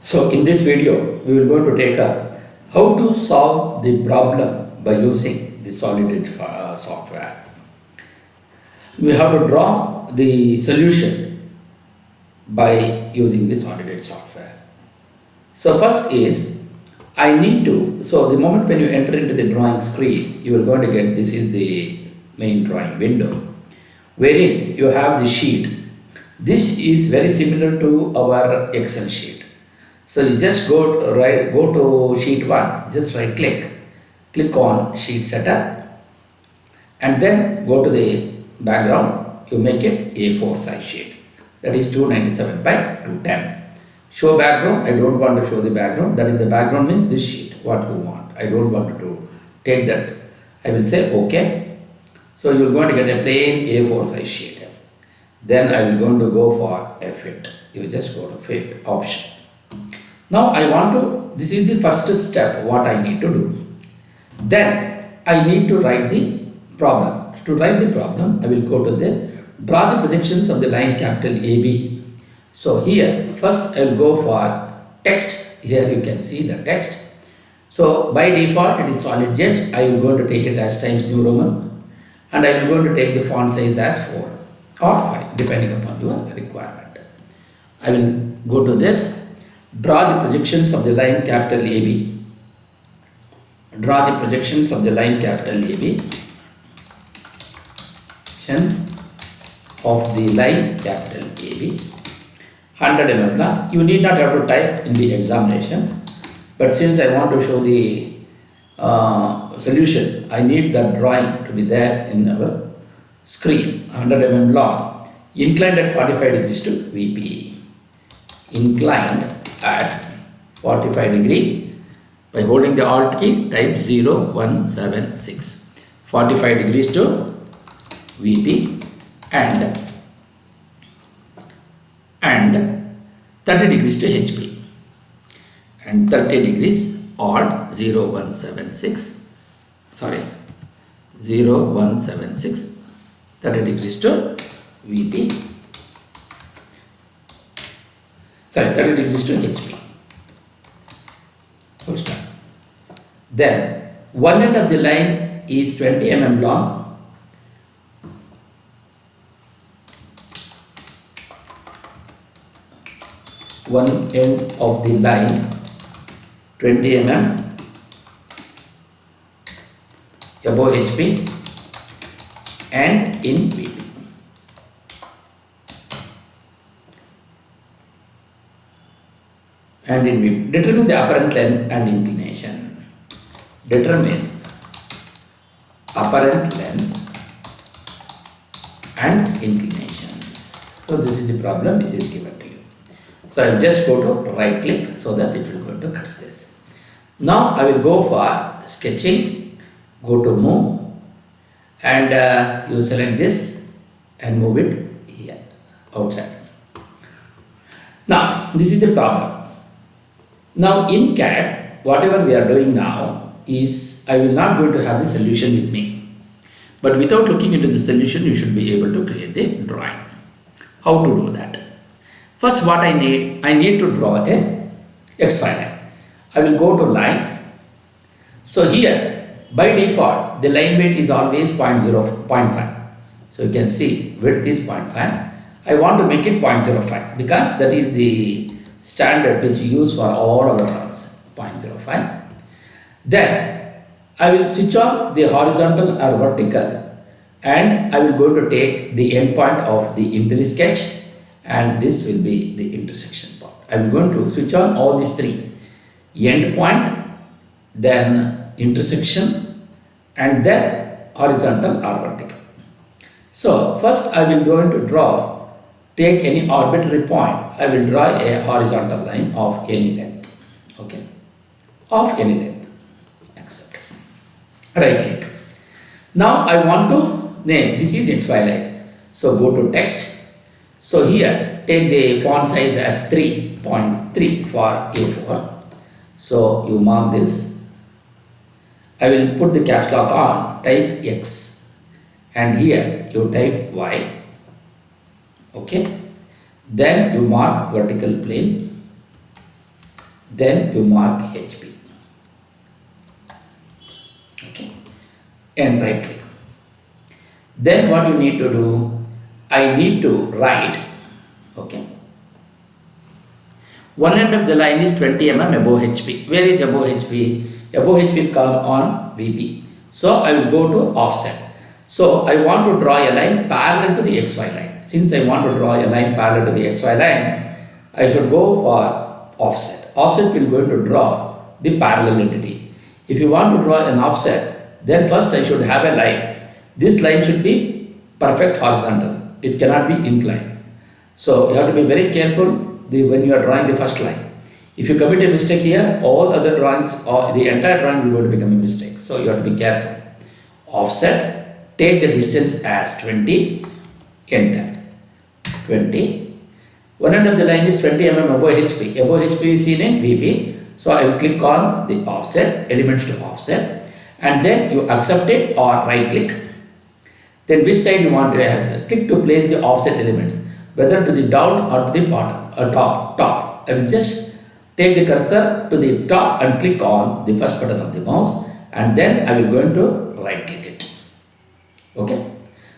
So in this video, we will going to take up how to solve the problem by using the solid software. We have to draw the solution by using the solid software. So first is so the moment when you enter into the drawing screen, you are going to get this is the main drawing window, wherein you have the sheet. This is very similar to our Excel sheet. So you just go to sheet 1, just right click on sheet setup, and then go to the background. You make it A4 size sheet, that is 297 by 210. Show background. I don't want to show the background. That is the background means this sheet what you want. I don't want to take that. I will say OK. So you are going to get a plain A4 size sheet. Then I will going to go for a fit. You just go to fit option. Now this is the first step what I need to do. Then I need to write the problem. To write the problem, I will go to this, draw the projections of the line capital AB. So here first I will go for text. Here you can see the text. So by default it is solid jet. I will going to take it as Times New Roman, and I will going to take the font size as 4 or 5 depending upon your requirement. I will go to this, draw the projections of the line capital AB. Draw the projections of the line capital AB. Of the line capital AB. 100 mm long. You need not have to type in the examination, but since I want to show the solution, I need the drawing to be there in our screen. 100 mm long, inclined at 45 degrees to VP. Inclined at 45 degree. By holding the Alt key, type 0176. 45 degrees to VP and 30 degrees to HP, and 30 degrees Alt 0176, 30 degrees to VP, 30 degrees to HP. Full stop. Then one end of the line is 20 mm long. One end of the line 20 mm above HP and in VP. And in VP. Determine the apparent length and inclination. Determine apparent length and inclinations. So this is the problem which is given to you. So I will just go to right click so that it will go to cut this. Now I will go for sketching, go to move, and you select this and move it here outside. Now this is the problem. Now in CAD, whatever we are doing now is I will not going to have the solution with me, but without looking into the solution you should be able to create the drawing. How to do that? First what I need to draw a XY line. I will go to line. So here by default the line weight is always 0.5. So you can see width is 0.5. I want to make it 0.05 because that is the standard which you use for all our drawings, 0.05. Then I will switch on the horizontal or vertical, and I will go to take the end point of the IntelliSketch, and this will be the intersection point. I will going to switch on all these three: end point, then intersection, and then horizontal or vertical. So first I will going to take any arbitrary point. I will draw a horizontal line of any length. Okay, of any length. Accept. Right click. Now I want to name this is XY line. So go to text. So here take the font size as 3.3 for A4. So you mark this. I will put the caps lock on, type X, and here you type Y. Okay, then you mark vertical plane, then you mark HP. Okay, and right click. Then what you need to do, I need to write, okay, one end of the line is 20 mm above HP. Where is above HP? Above HP will come on VP. So I will go to offset. So I want to draw a line parallel to the XY line. Since I want to draw a line parallel to the XY line, I should go for offset. Offset will going to draw the parallel entity. If you want to draw an offset, then first I should have a line. This line should be perfect horizontal. It cannot be inclined. So you have to be very careful when you are drawing the first line. If you commit a mistake here, all other drawings or the entire drawing will going to become a mistake. So you have to be careful. Offset, take the distance as 20, enter. 20. One end of the line is 20 mm above HP. Above HP is seen in VP. So I will click on the offset, elements to offset, and then you accept it or right click. Then which side you want to have? Click to place the offset elements, whether to the down or to the bottom or top. I will just take the cursor to the top and click on the first button of the mouse, and then I will going to right click it. Okay.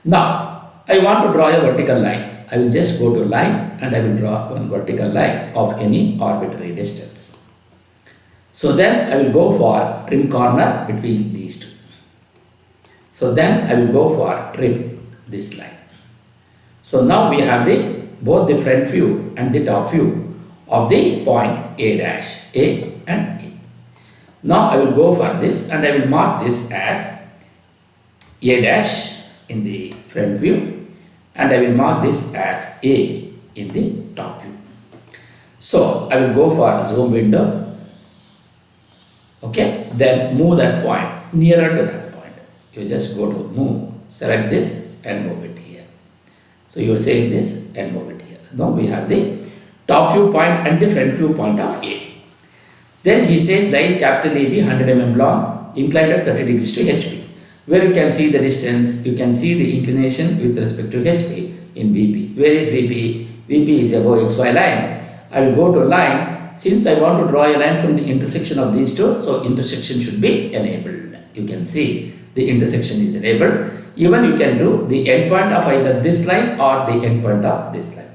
Now I want to draw a vertical line. I will just go to line and I will draw one vertical line of any arbitrary distance. So then I will go for trim corner between these two. So then I will go for trim this line. So now we have both the front view and the top view of the point A dash, A and A. Now I will go for this and I will mark this as A dash in the front view, and I will mark this as A in the top view. So I will go for zoom window. Okay, then move that point nearer to that point. You just go to move, select this and move it here. So you are saying this and move it here. Now we have the top view point and the front view point of A. Then he says line capital AB 100 mm long, inclined at 30 degrees to HP. Where you can see the distance, you can see the inclination with respect to HP in VP. Where is VP? VP is above XY line. I will go to line. Since I want to draw a line from the intersection of these two, so intersection should be enabled. You can see the intersection is enabled. Even you can do the endpoint of either this line or the endpoint of this line.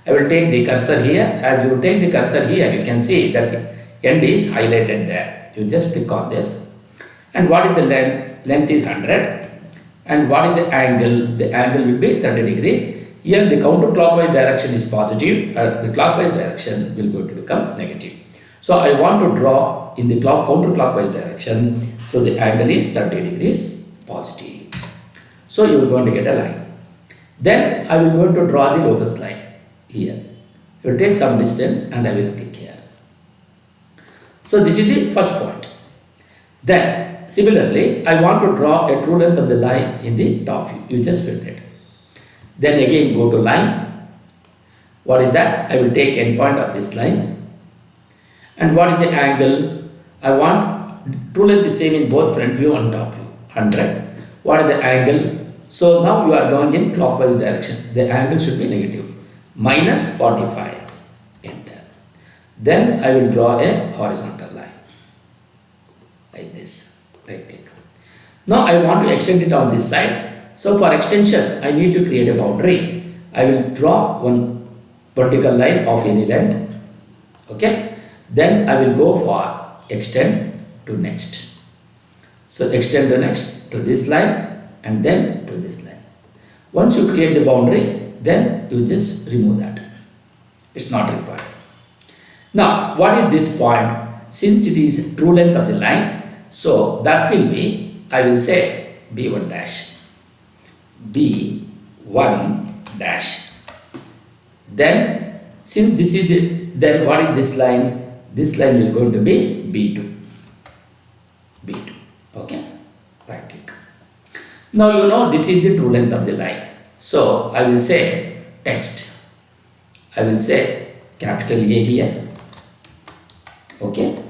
I will take the cursor here. As you take the cursor here, you can see that end is highlighted there. You just click on this. And what is the length? Length is 100. And what is the angle? The angle will be 30 degrees. Here the counterclockwise direction is positive, the clockwise direction will go to become negative. So I want to draw in the counterclockwise direction. So the angle is 30 degrees positive. So you are going to get a line. Then I will going to draw the locus line here. You will take some distance and I will click here. So this is the first point. Then similarly, I want to draw a true length of the line in the top view. You just fill it. Then again go to line. What is that? I will take endpoint of this line. And what is the angle? I want true length is same in both front view and top view. 100. What is the angle? So now you are going in clockwise direction. The angle should be negative. Minus 45. Enter. Then I will draw a horizontal line. Like this. Right click. Now I want to extend it on this side. So for extension, I need to create a boundary. I will draw one vertical line of any length. Okay. Then I will go for extend to next. So extend to next to this line and then to this line. Once you create the boundary, then you just remove that. It's not required. Now, what is this point? Since it is true length of the line, so that will be, I will say B1 dash. B1 dash. Then since this is the, then what is this line? This line is going to be B2. B2. Okay. Right click. Now you know this is the true length of the line. So I will say text. I will say capital A here. Okay.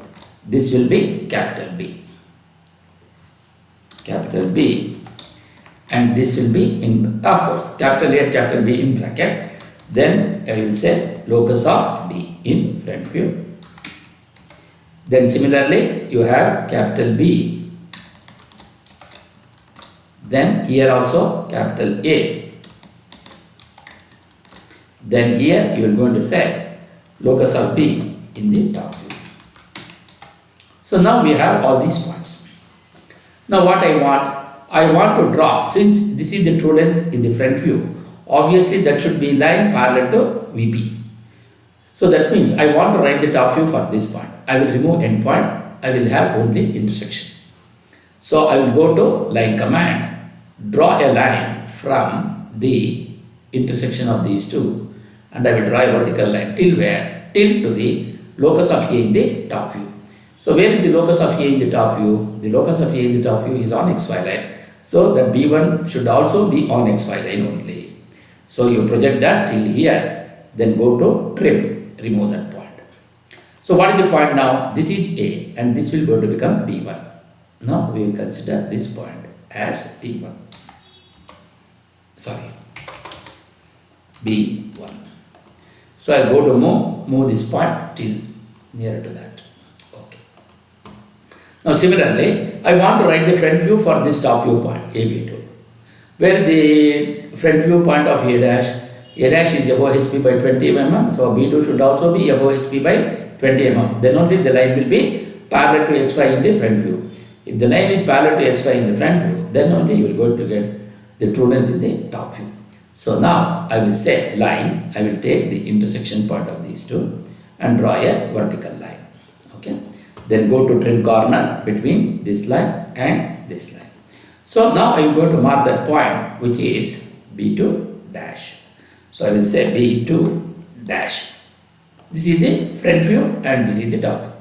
This will be capital B. Capital B. And this will be in, of course, capital A and capital B in bracket. Then I will say locus of B in front view. Then similarly, you have capital B. Then here also capital A. Then here you are going to say locus of B in the top view. So now we have all these points. Now what I want to draw, since this is the true length in the front view, obviously that should be line parallel to VP. So that means I want to write the top view for this point. I will remove end point. I will have only intersection. So I will go to line command, draw a line from the intersection of these two, and I will draw a vertical line till where? Till to the locus of A in the top view. So where is the locus of A in the top view? The locus of A in the top view is on XY line. So that B1 should also be on XY line only. So you project that till here, then go to trim, remove that point. So what is the point now? This is A and this will go to become B1. Now we will consider this point as B1. Sorry, B1. So I go to move this point till nearer to that. Okay. Now similarly, I want to write the front view for this top view point AB2, where the front view point of A dash is above HP by 20 mm. So B2 should also be above HP by 20 mm. Then only the line will be parallel to XY in the front view. If the line is parallel to XY in the front view, then only you will go to get the true length in the top view. So now I will say line, I will take the intersection point of these two and draw a vertical line. Okay. Then go to trim corner between this line and this line. So now I am going to mark that point which is B2 dash. So I will say B2 dash. This is the front view and this is the top view.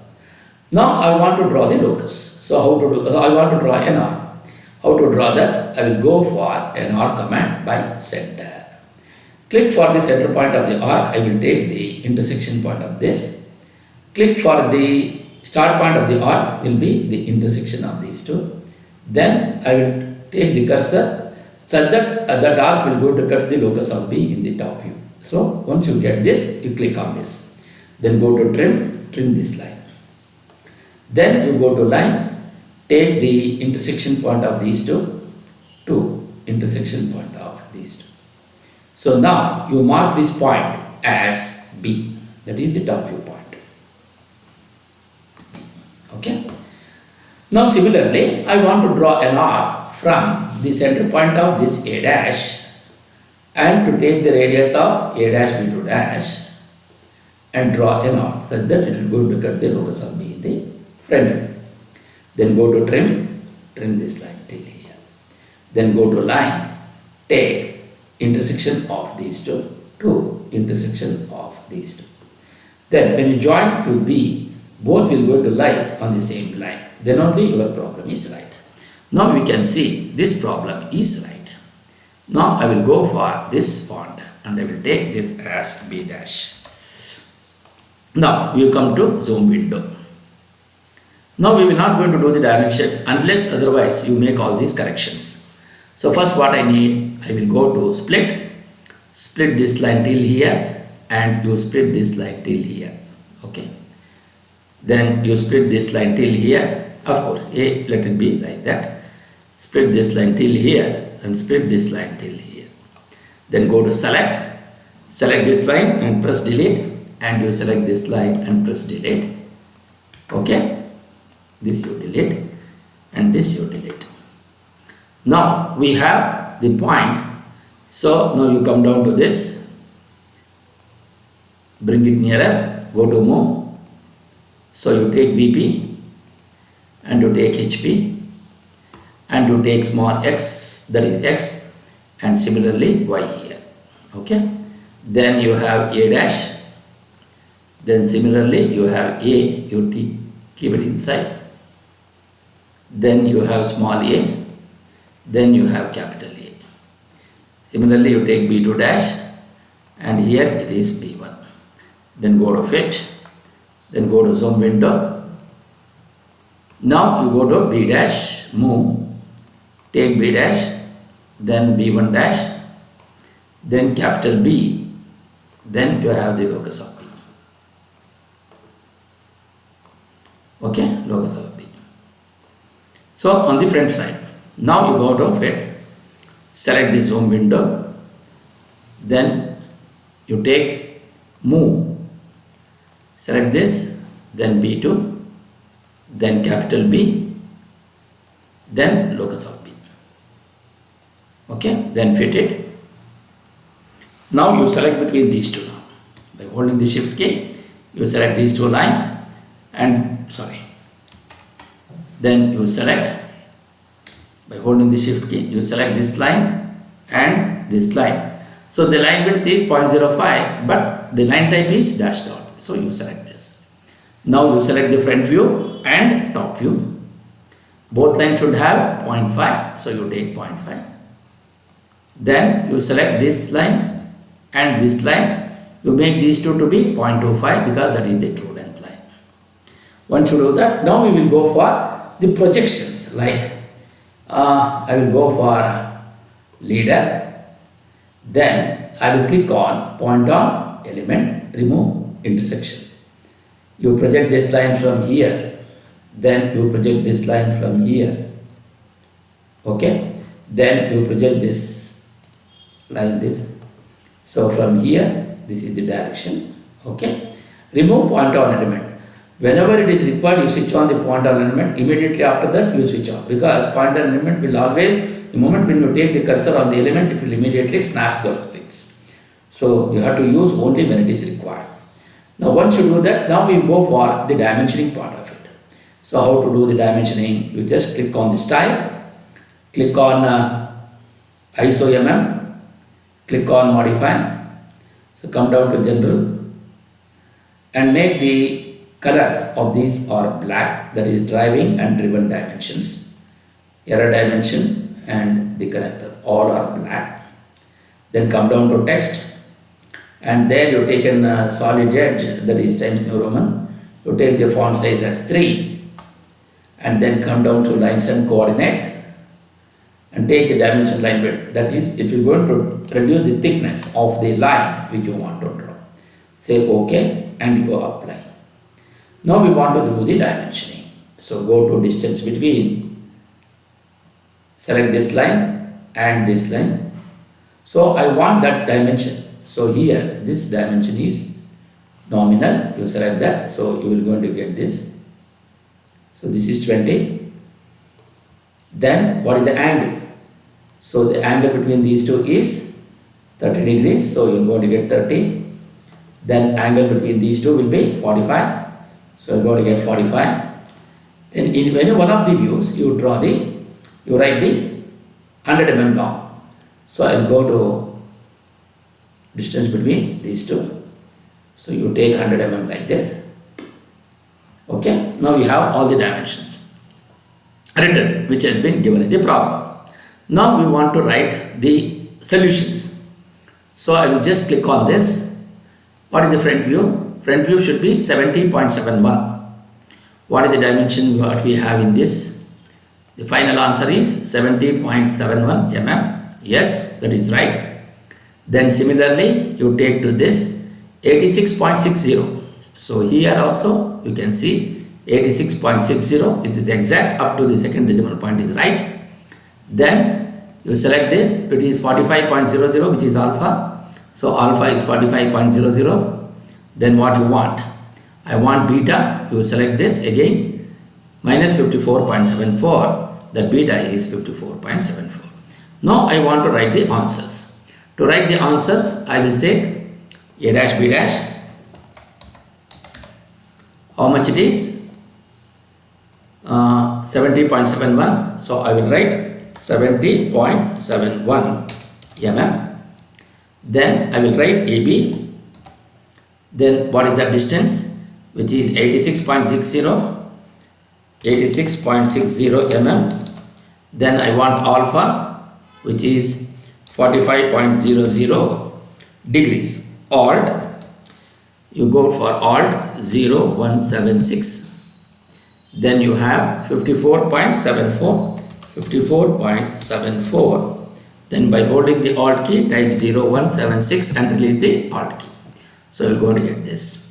Now I want to draw the locus. So how to do? I want to draw an arc. How to draw that? I will go for an arc command by center. Click for the center point of the arc. I will take the intersection point of this. Click for the start point of the arc will be the intersection of these two. Then I will take the cursor such that that arc will go to cut the locus of B in the top view. So once you get this, you click on this. Then go to trim this line. Then you go to line, take the intersection point of these two to intersection point of these two. So now you mark this point as B, that is the top view point. Okay. Now similarly, I want to draw an arc from the center point of this A dash and to take the radius of A dash B2 dash and draw an arc such that it will go to cut the locus of B in the front view. Then go to trim this line till here. Then go to line, take intersection of these two to intersection of these two. Then when you join to B, both will go to lie on the same line. Then only your problem is right. Now we can see this problem is right. Now I will go for this point and I will take this as B dash. Now you come to zoom window. Now we will not going to do the dimension unless otherwise you make all these corrections. So first what I need, I will go to split this line till here and you split this line till here. Okay. Then you split this line till here. Of course, let it be like that. Split this line till here and split this line till here. Then go to select this line and press delete and you select this line and press delete. Okay. This you delete and this you delete. Now we have the point. So now you come down to this, bring it nearer, go to move. So you take VP and you take HP and you take small x, that is x, and similarly y here. Okay. Then you have A dash. Then similarly you have A, you keep it inside. Then you have small a, then you have capital A. Similarly, you take B2 dash and here it is B1. Then go to fit, then go to zoom window. Now you go to B dash, move, take B dash, then B1 dash, then capital B, then you have the locus of B. Okay, locus of B. So on the front side, now you go out of it, select the zoom window, then you take move, select this, then B2, then capital B, then locus of B. Okay, then fit it. Now you select between these two. By holding the shift key, you select these two lines and then you select, by holding the shift key, you select this line and this line. So the line width is 0.05, but the line type is dash dot. So you select this. Now you select the front view and top view. Both lines should have 0.5, so you take 0.5. Then you select this line and this line. You make these two to be 0.25 because that is the true length line. Once you do that, now we will go for the projections. Like I will go for leader, then I will click on point on element, remove intersection. You project this line from here, then you project this line from here. Okay, then you project this line this. So from here, this is the direction. Okay, remove point on element. Whenever it is required, you switch on the point on element. Immediately after that, you switch on, because point on element will always, the moment when you take the cursor on the element, it will immediately snap those things. So you have to use only when it is required. Now once you do that, now we go for the dimensioning part of it. So how to do the dimensioning? You just click on the style, click on ISO mm, click on modify. So come down to general and make the colors of these are black, that is driving and driven dimensions. Error dimension and the connector, all are black. Then come down to text and there you take a solid edge, that is Times New Roman. You take the font size as 3 and then come down to lines and coordinates and take the dimension line width, that is it will going to reduce the thickness of the line which you want to draw. Say OK and you apply. Now we want to do the dimensioning. So go to distance between, select this line and this line. So I want that dimension. So here this dimension is nominal. You select that. So you will going to get this. So this is 20. Then what is the angle? So the angle between these two is 30 degrees. So you are going to get 30. Then angle between these two will be 45. So you are going to get 45. Then in any one of the views, you write the 100 mm long. So I will go to distance between these two. So you take 100 mm like this. Okay. Now we have all the dimensions written, which has been given in the problem. Now we want to write the solutions. So I will just click on this. What is the front view? Front view should be 70.71. What is the dimension what we have in this? The final answer is 70.71 mm. Yes, that is right. Then similarly, you take to this 86.60. So here also you can see 86.60, it is exact up to the second decimal point is right. Then you select this, it is 45.00, which is alpha. So alpha is 45.00. Then what you want? I want beta. You select this again, minus 54.74. That beta is 54.74. Now I want to write the answers. To write the answers, I will take a dash b dash. How much it is? 70.71. So I will write 70.71 mm. Then I will write AB. Then what is the distance? Which is 86.60. 86.60 mm. Then I want alpha, which is 45.00 degrees. Alt, you go for Alt 0176. Then you have 54.74. 54.74. Then by holding the Alt key, type 0176 and release the Alt key. So you are going to get this.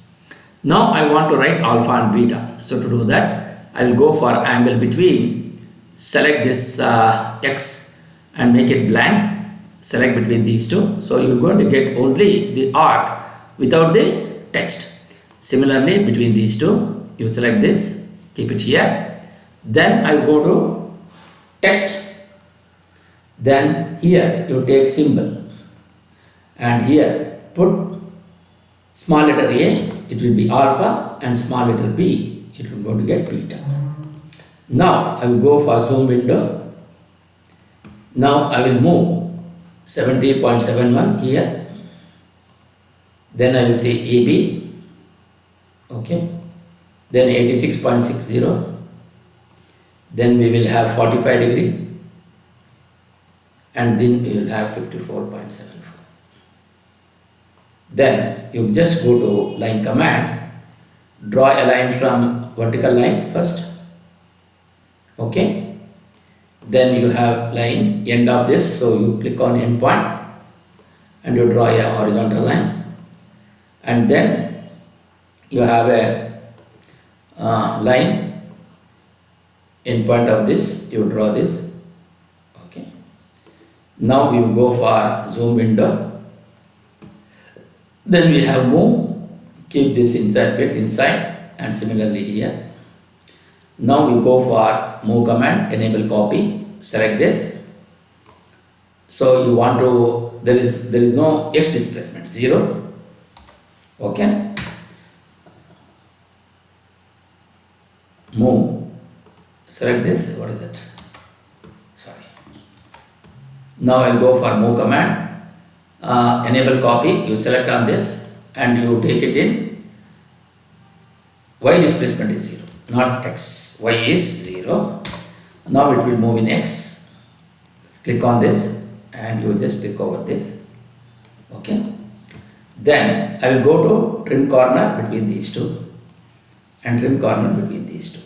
Now I want to write alpha and beta. So to do that, I will go for angle between, select this X and make it blank, select between these two. So you are going to get only the arc without the text. Similarly, between these two, you select this, keep it here. Then I go to text. Then here you take symbol and here put small letter A, it will be alpha, and small letter B, it will go to get beta. Now I will go for zoom window. Now I will move 70.71 here. Then I will say AB. Okay. Then 86.60. Then we will have 45 degree. And then we will have 54.74. Then you just go to line command, draw a line from vertical line first. Okay. Then you have line end of this, so you click on end point and you draw a horizontal line, and then you have a line end point of this, you draw this. Okay. Now we will go for zoom window. Then we have move, keep this inside bit inside, and similarly here. Now we go for move command, enable copy, select this. So you want to, there is no x displacement, 0. Okay. Move, select this, what is it? Sorry. Now I will go for move command, enable copy, you select on this and you take it in. Y displacement is 0, not x. Y is 0. Now it will move in x. Click on this and you just click over this. Okay. Then I will go to trim corner between these two and trim corner between these two.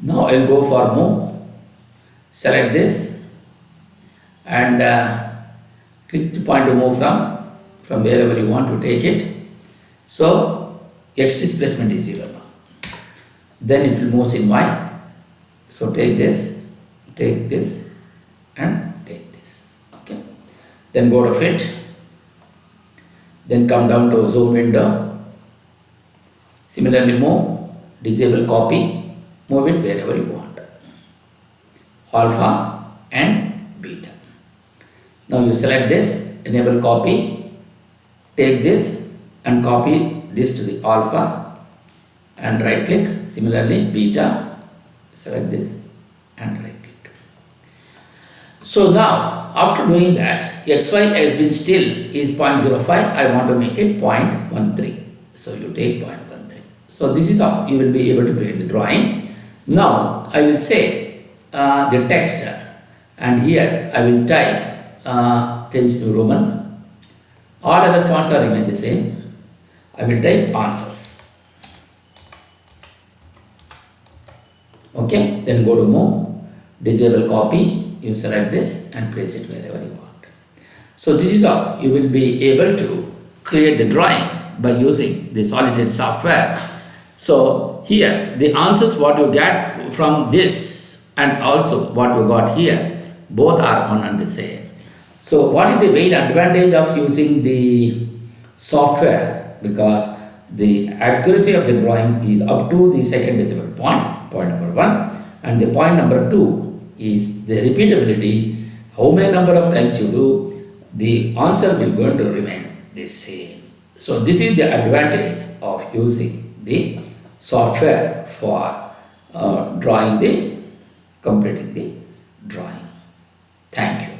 Now I will go for move, select this and click the point to move from wherever you want to take it. So x displacement is 0 now. Then it will move in y. So take this and take this. Okay. Then go to fit. Then come down to zoom window. Similarly move, disable copy, move it wherever you want. Alpha and beta. Now you select this, enable copy, take this and copy this to the alpha and right click. Similarly beta, select this and right click. So now after doing that, xy has been still is 0.05, I want to make it 0.13. So you take 0.13. So this is how you will be able to create the drawing. Now I will say the text and here I will type Times New Roman. All other fonts are remain the same. I will type answers. Okay, then go to move, disable copy, you select this and place it wherever you want. So this is how you will be able to create the drawing by using the Solid software. So here the answers what you get from this and also what you got here, both are one and the same. So what is the main advantage of using the software? Because the accuracy of the drawing is up to the second decimal point, point number 1, and the point number 2 is the repeatability. How many number of times you do, the answer will going to remain the same. So this is the advantage of using the software for completing the drawing. Thank you.